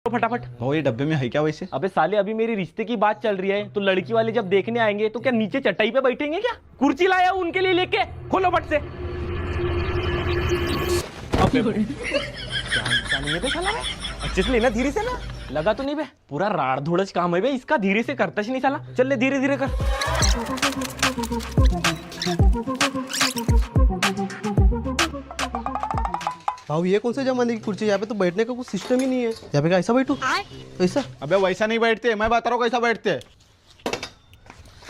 फटाफट। भाई ये डब्बे में है क्या वैसे? अबे साले अभी मेरी रिश्ते की बात चल रही है तो लड़की वाले जब देखने आएंगे तो क्या नीचे चटाई पे बैठेंगे क्या? कुर्सी लाया हूं उनके लिए लेके, खोलो फट से। अच्छे से लेना, धीरे से ना, लगा तो नहीं बे? पूरा राड़ धोड़च काम है बे इसका, धीरे से करता ही नहीं साला। चल ले धीरे धीरे कर। भाऊ ये कौन से जमाने की कुर्सी है? यहाँ पे तो बैठने का कुछ सिस्टम ही नहीं है। यहाँ पे क्या ऐसा बैठू? ऐसा? अबे वैसा नहीं बैठते, मैं बता रहा हूँ कैसा बैठते हैं।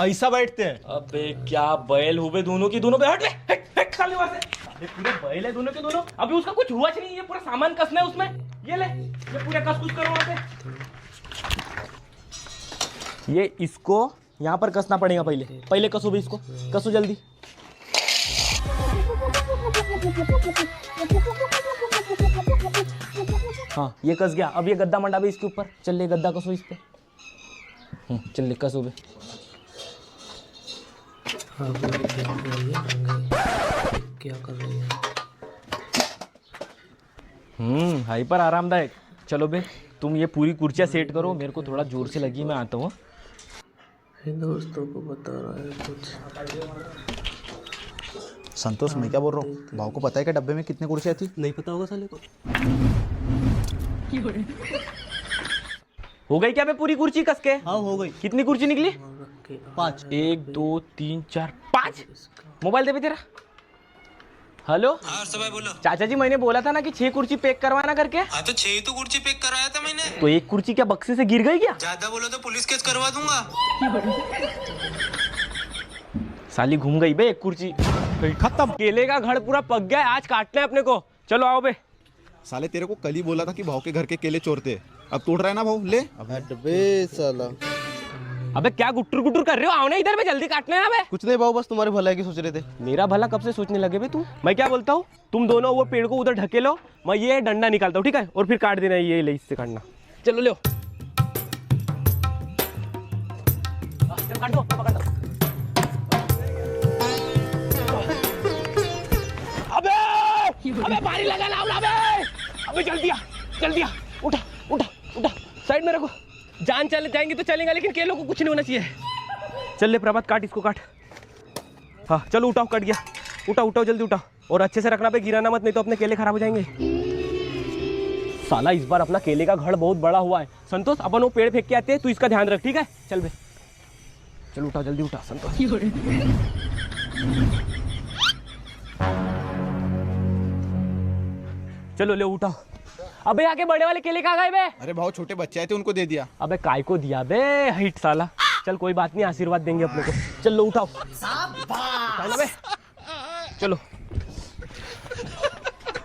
ऐसा बैठते हैं। अबे क्या बैल हुए दोनों की दोनों पे। हट ले, हट साले वहां से। अबे पूरे बैल है दोनों के दोनों। अभी उसका कुछ हुआ नहीं, ये पूरा सामान कसना है उसमें। ये ले, ये पूरे कस कुछ करो वहां पे। ये इसको यहाँ पर कसना पड़ेगा। पहले कसो भी इसको, कसो जल्दी। हाँ ये कस गया। अब ये गद्दा मंडा भी इसके ऊपर। चल ले गद्दा कसो इस पे। चल ले कसो भी। क्या कर रही है? हाइपर आरामदायक। चलो बे तुम ये पूरी कुर्सियाँ सेट करो, मेरे को थोड़ा जोर से लगी, मैं आता हूँ। दोस्तों को बता रहा है कुछ। संतोष मैं क्या बोल रहा हूँ, भाव को पता है क्या डब्बे में कितनी कुर्सियाँ थी? नहीं पता होगा साले को। हो गई क्या बे पूरी कुर्सी कस के? हाँ हो गई। कितनी कुर्सी निकली? 5। 1 2 3 4 5। मोबाइल दे भी तेरा। हेलो हाँ सब बोलो। चाचा जी मैंने बोला था ना कि 6 कुर्सी पैक करवाना करके। हाँ तो 6 तो कुर्सी पैक कराया था मैंने। तो एक कुर्सी क्या बक्से से गिर गई क्या? ज्यादा बोलो तो पुलिस केस करवा दूंगा। साली घूम गई बे एक कुर्सी। खत्म। केले का घर पूरा पक गया है, आज काटना है अपने को। चलो आओ बे। साले तेरे को कल ही बोला था कि भाव के घर के केले चोरते, अब तोड़ रहा है ना भाव, ले। अबे साला। अबे क्या गुट्टुर गुट्टुर कर रहे हो? आओ ना इधर पे, जल्दी काटना है ना बे। कुछ नहीं भाऊ, बस तुम्हारे भलाई की सोच रहे थे। मेरा भला कब से सोचने लगे बे तू? मैं क्या बोलता हूँ, तुम दोनों वो पेड़ को उधर ढके लो, मैं ये डंडा निकालता हूँ, ठीक है? और फिर काट देना, ये ले इससे काटना। चलो लो। चल काट दो, पकड़ दो। अबे भारी लगा लाओ ना बे। अबे जल्दी आ, उठा उठा उठा, साइड में रखो। जान चले जाएंगे तो चलेगा, लेकिन केलों को कुछ नहीं होना चाहिए। चल ले प्रभात, काट इसको, काट। हाँ चलो उठाओ, कट गया। उठाओ जल्दी उठाओ, और अच्छे से रखना पे, गिराना मत, नहीं तो अपने केले खराब हो जाएंगे। साला इस बार अपना केले का घर बहुत बड़ा हुआ है। संतोष अपन वो पेड़ फेंक के आते हैं, तू इसका ध्यान रख, ठीक है? चल बे, चल उठाओ, जल्दी उठा संतोष। चलो ले उठाओ। अबे आगे बड़े वाले केले कहाँ गए बे? अरे भाव छोटे बच्चे आए थे, उनको दे दिया। अबे काय को दिया बे, हिट साला। चल कोई बात नहीं, आशीर्वाद देंगे अपने को। चल लो उठाओ, उठाओ बे। चलो।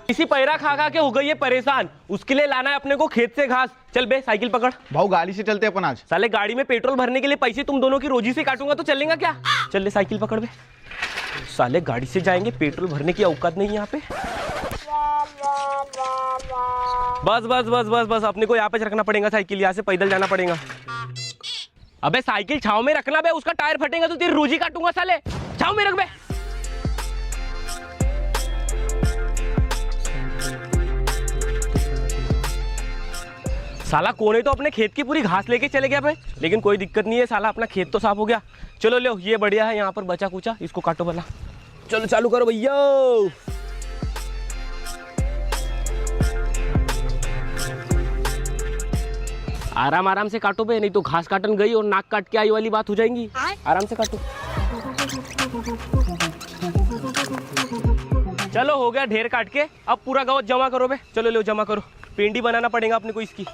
इसी पैरा खा के हो गई है परेशान, उसके लिए लाना है अपने को खेत से घास। चल बे साइकिल पकड़। भाव गाड़ी से चलते अपन आज। साले गाड़ी में पेट्रोल भरने के लिए पैसे तुम दोनों की रोजी से काटूंगा तो चलेगा क्या? चल ले साइकिल पकड़ बे। साले गाड़ी से जाएंगे, पेट्रोल भरने की औकात नहीं यहाँ पे। बस अपने को यहाँ पे रखना पड़ेगा साइकिल, यहाँ से पैदल जाना पड़ेगा। अबे साइकिल छाव में रखना बे, उसका टायर फटेगा तो तेरी रोजी काटूंगा साले। छाव में रख बे। साला कोने तो अपने खेत की पूरी घास लेके चले गया भाई, लेकिन कोई दिक्कत नहीं है, साला अपना खेत तो साफ हो गया। चलो लो, ये बढ़िया है, यहाँ पर बचा कुचा, इसको काटो भला। चलो चालू करो भैया। आराम से काटो बे, नहीं तो घास काटन गई और नाक काट के आई वाली बात हो जाएगी। आराम से काटो। चलो हो गया ढेर काट के, अब पूरा गाँव जमा करो बे। चलो लो जमा करो, पिंडी बनाना पड़ेगा अपने को इसकी।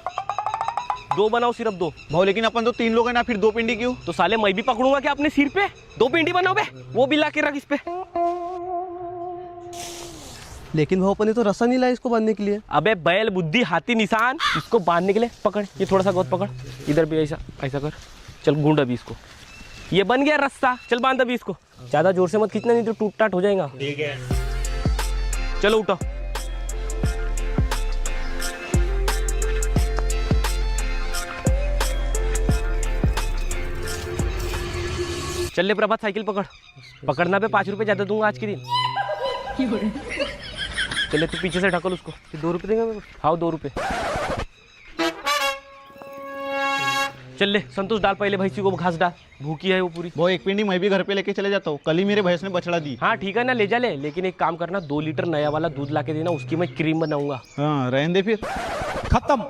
2 बनाओ, सिर्फ 2 भाव। लेकिन अपन तो 3 लोग हैं ना, फिर 2 पिंडी क्यों? तो साले मैं भी पकड़ूंगा क्या अपने सिर पे? 2 पिंडी बनाओ बे, वो भी ला के रख इस पे। लेकिन भाऊ अपन ने तो रस्सा नहीं लाया इसको बांधने के लिए। अबे बैल बुद्धि हाथी निशान, इसको बांधने के लिए पकड़, ये थोड़ा सा गोद पकड़, इधर भी ऐसा ऐसा कर। चल गूंड अभी इसको, ये बन गया रस्सा। चल बांध अभी इसको, ज्यादा जोर से मत खींचना, नहीं तो टूट टाट हो जाएगा। ठीक है चलो उठो। चल ले प्रभात, साइकिल पकड़। पकड़ना पे 5 रुपए ज्यादा दूंगा आज के दिन। चले तू पीछे से ढकल उसको। 2 रुपए देंगे मेरे को? हाँ 2 रुपए। चल ले संतोष, डाल पहले भैंसी को घास डाल, भूखी है वो पूरी। वो एक पिंडी मैं भी घर पे लेके चले जाता हूँ, कल ही मेरे भैंस ने बछड़ा दी। हाँ ठीक है ना, ले जा ले, लेकिन एक काम करना, 2 लीटर नया वाला दूध ला के देना, उसकी मैं क्रीम बनाऊंगा। हाँ रहने दे फिर। खत्म।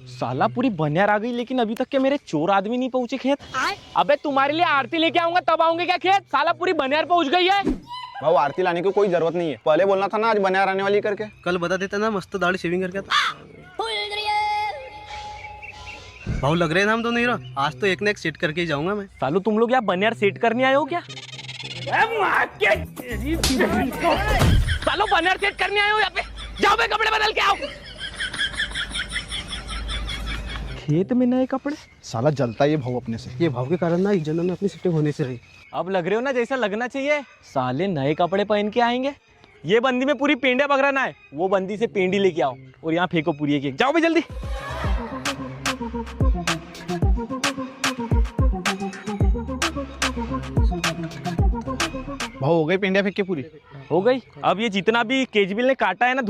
साला पूरी बनियार आ गई, लेकिन अभी तक के मेरे चोर आदमी नहीं पहुंचे खेत। अबे तुम्हारे लिए आरती लेके आऊंगा तब आऊंगे क्या खेत? साला पूरी बनियार पहुंच गई है। भाव आरती लाने की कोई जरूरत नहीं है, पहले बोलना था ना आज बनियार आने वाली करके। कल बता देता ना, मस्त दाढ़ी शेविंग करके आता। भाव लग रहे हैं हम दोनों हीरो, आज तो एक ना एक सेट करके ही जाऊंगा मैं। सालू तुम लोग यहाँ बनियार सेट करने आए हो क्या? सालो बनियार सेट करने आए हो यहाँ पे? जाओ बे कपड़े बदल के आओ। खेत में नए कपड़े? साला जलता ये भाव अपने से। ये भाव के कारण ना इस जन्म में अपनी सेटिंग होने से रही। अब लग रहे हो ना जैसा लगना चाहिए। साले नए कपड़े पहन के आएंगे। ये बंदी में पूरी पेंडिया पकड़ना है, वो बंदी से पेंडी लेके आओ और यहाँ फेंको पूरी एक। जाओ भाई जल्दी। भाव हो गई पेंडिया फेंक के पूरी। हो गई। अब ये जितना भी केजबिल ने काटा है ना